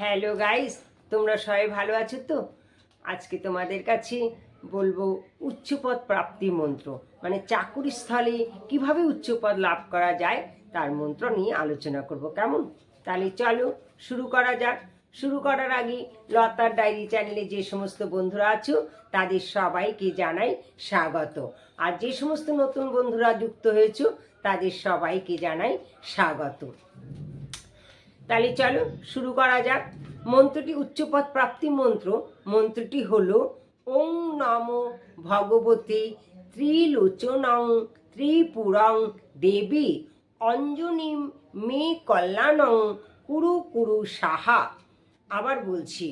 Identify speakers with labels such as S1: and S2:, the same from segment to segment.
S1: Hello guys, তোমরা সবাই ভালো আছো তো? আজকে তোমাদের কাছে বলবো উচ্চপদ প্রাপ্তি মন্ত্র, মানে চাকুরি স্থলে কিভাবে উচ্চপদ লাভ করা যায় তার মন্ত্র নিয়ে আলোচনা করব। কেমন? তাহলে চলো শুরু করা যাক। শুরু করার আগে লতার ডায়েরি চ্যানেলে যে সমস্ত বন্ধুরা আছো তাদের সবাইকে জানাই স্বাগত, আর যে সমস্ত নতুন বন্ধুরা যুক্ত হয়েছো তাদের সবাইকে জানাই স্বাগত। তাহলে চলো শুরু করা যাক। মন্ত্রটি উচ্চপদ প্রাপ্তি মন্ত্র। মন্ত্রটি হলো ওং নমো ভগবতে ত্রিলোচনং ত্রিপুরং দেবী অঞ্জনীম মে কল্যাণং কুরু কুরু সাহা। আবার বলছি,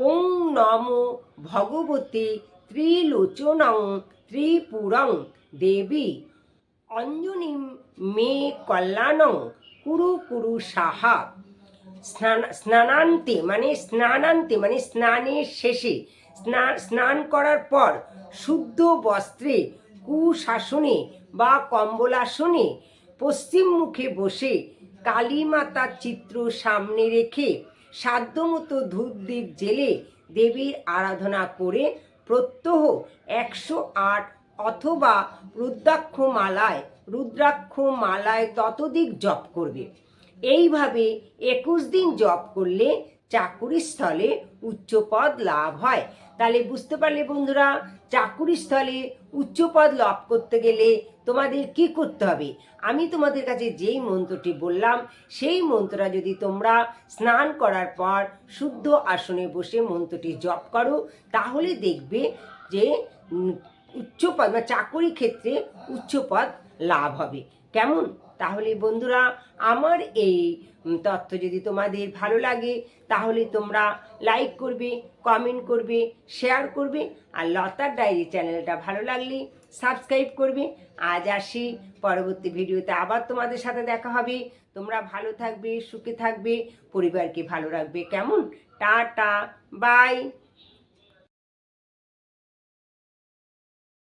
S1: ওং নমো ভগবতে ত্রিলোচনং ত্রিপুরং দেবী অঞ্জনীম মে কল্যাণং কুরু কুরু সাহা। স্নানান্তে মানে স্নানের শেষে, স্নান করার পর শুদ্ধ বস্ত্রে কুশাসনে বা কম্বলাসনে পশ্চিম মুখে বসে কালী মাতার চিত্র সামনে রেখে সাধ্যমতো ধূপ দীপ জেলে দেবীর আরাধনা করে প্রত্যহ 108 অথবা রুদ্রাক্ষ মালায় ততোধিক জপ করবে। এইভাবে 21 দিন জপ করলে চাকুরি স্থলে উচ্চপদ লাভ হয়। তাহলে বুঝতে পারলে বন্ধুরা, চাকুরি স্থলে উচ্চপদ লাভ করতে গেলে তোমাদের কি করতে হবে? আমি তোমাদের কাছে যেই মন্ত্রটি বললাম সেই মন্ত্রটা যদি তোমরা স্নান করার পর শুদ্ধ আসনে বসে মন্ত্রটি জপ করো তাহলে দেখবে যে উচ্চপদ বা চাকুরি ক্ষেত্রে উচ্চপদ লাভ হবে। কেমন? তাহলে বন্ধুরা, আমার এই তথ্য যদি তোমাদের ভালো লাগে তাহলে তোমরা লাইক করবে, কমেন্ট করবে, শেয়ার করবে, আর লতার ডায়েরি চ্যানেলটা ভালো লাগলে সাবস্ক্রাইব করবে। আজ আসি, পরবর্তী ভিডিওতে আবার তোমাদের সাথে দেখা হবে। তোমরা ভালো থাকবে, সুখে থাকবে, পরিবারকে ভালো রাখবে। কেমন? Tata, by.